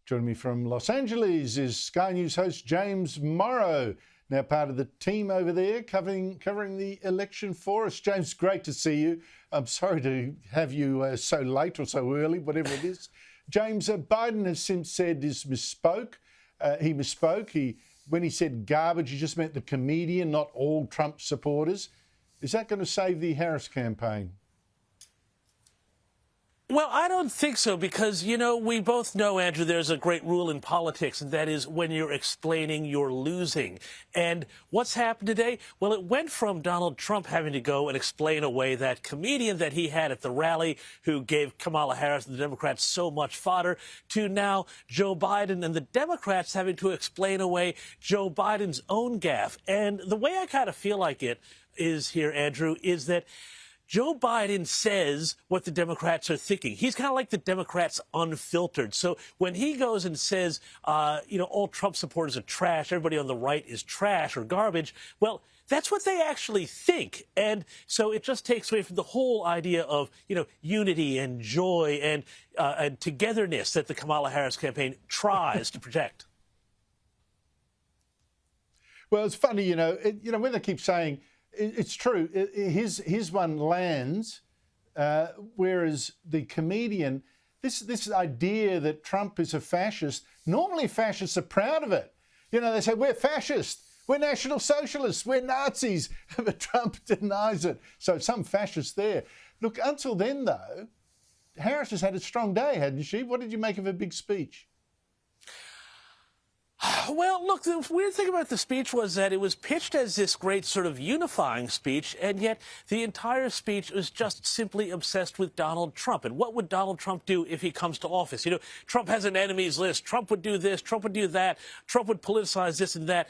Joining me from Los Angeles is Sky News host James Morrow, now part of the team over there covering the election for us. James, great to see you. I'm sorry to have you so late or so early, whatever it is. James, Biden has since said he misspoke. When he said garbage, he just meant the comedian, not all Trump supporters. Is that going to save the Harris campaign? Well, I don't think so because, we both know, Andrew, there's a great rule in politics, and that is when you're explaining, you're losing. And what's happened today? Well, it went from Donald Trump having to go and explain away that comedian that he had at the rally who gave Kamala Harris and the Democrats so much fodder to now Joe Biden and the Democrats having to explain away Joe Biden's own gaffe. And the way I kind of feel like it is here, Andrew, is that Joe Biden says what the Democrats are thinking. He's kind of like the Democrats unfiltered. So when he goes and says, all Trump supporters are trash, everybody on the right is trash or garbage, well, that's what they actually think. And so it just takes away from the whole idea of, unity and joy and togetherness that the Kamala Harris campaign tries to project. Well, it's funny, when they keep saying, it's true. His one lands, whereas the comedian, this idea that Trump is a fascist, normally fascists are proud of it. They say, we're fascist, we're National Socialists, we're Nazis, but Trump denies it. So some fascists there. Look, until then, though, Harris has had a strong day, hadn't she? What did you make of her big speech? Well, look, the weird thing about the speech was that it was pitched as this great sort of unifying speech, and yet the entire speech was just simply obsessed with Donald Trump. And what would Donald Trump do if he comes to office? Trump has an enemies list. Trump would do this. Trump would do that. Trump would politicize this and that.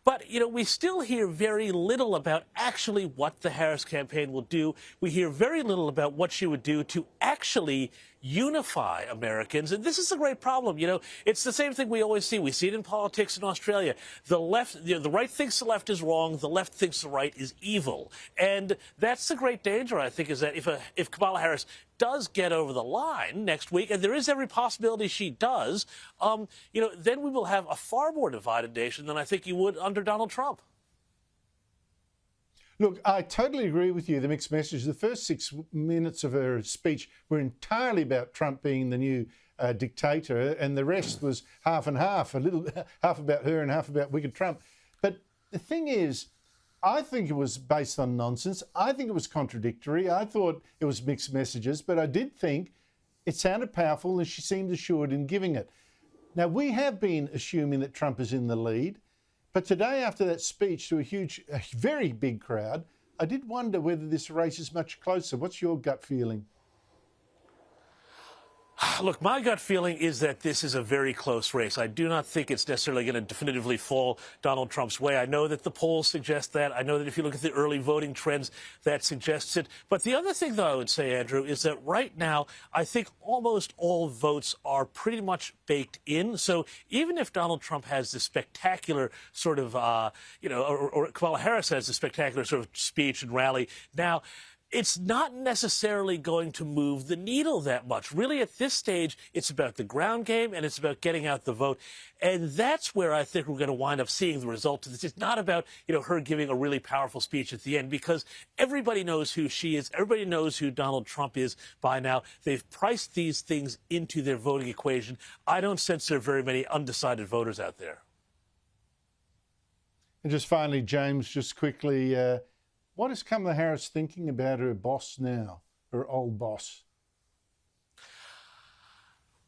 But, we still hear very little about actually what the Harris campaign will do. We hear very little about what she would do to actually unify Americans. And this is a great problem. It's the same thing we always see. We see it in politics in Australia. The left, the right thinks the left is wrong. The left thinks the right is evil. And that's the great danger, I think, is that if Kamala Harris does get over the line next week, and there is every possibility she does, then we will have a far more divided nation than I think you would under Donald Trump. Look, I totally agree with you, the mixed message. The first 6 minutes of her speech were entirely about Trump being the new dictator, and the rest was half and half, half about her and half about wicked Trump. But the thing is, I think it was based on nonsense. I think it was contradictory. I thought it was mixed messages, but I did think it sounded powerful and she seemed assured in giving it. Now, we have been assuming that Trump is in the lead, but today after that speech to a very big crowd, I did wonder whether this race is much closer. What's your gut feeling? Look, my gut feeling is that this is a very close race. I do not think it's necessarily going to definitively fall Donald Trump's way. I know that the polls suggest that. I know that if you look at the early voting trends, that suggests it. But the other thing, though, I would say, Andrew, is that right now, I think almost all votes are pretty much baked in. So even if Donald Trump has this spectacular sort of, or Kamala Harris has this spectacular sort of speech and rally now, it's not necessarily going to move the needle that much. Really, at this stage, it's about the ground game and it's about getting out the vote. And that's where I think we're going to wind up seeing the result of this. It's not about, her giving a really powerful speech at the end, because everybody knows who she is. Everybody knows who Donald Trump is by now. They've priced these things into their voting equation. I don't sense there are very many undecided voters out there. And just finally, James, just quickly, what is Kamala Harris thinking about her boss now, her old boss?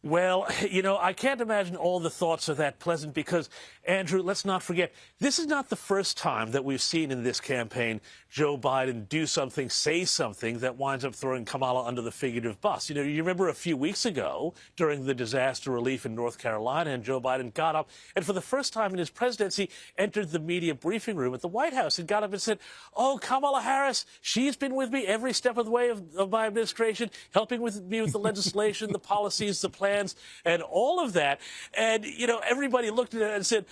Well, I can't imagine all the thoughts are that pleasant because, Andrew, let's not forget, this is not the first time that we've seen in this campaign Joe Biden do something, say something that winds up throwing Kamala under the figurative bus. You remember a few weeks ago during the disaster relief in North Carolina, and Joe Biden got up and for the first time in his presidency entered the media briefing room at the White House and got up and said, "Oh, Kamala Harris, she's been with me every step of the way of my administration, helping me with the legislation, the policies, the plans, and all of that." And, everybody looked at it and said,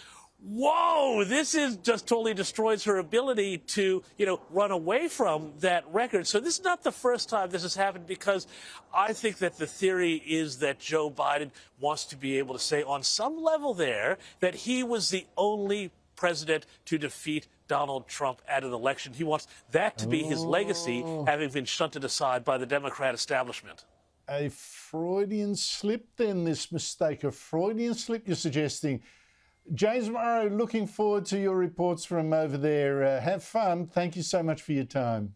Whoa, this is just totally destroys her ability to, run away from that record. So this is not the first time this has happened, because I think that the theory is that Joe Biden wants to be able to say on some level there that he was the only president to defeat Donald Trump at an election. He wants that to be his legacy, having been shunted aside by the Democrat establishment. A Freudian slip then, this mistake, a Freudian slip you're suggesting. James Morrow, looking forward to your reports from over there. Have fun. Thank you so much for your time.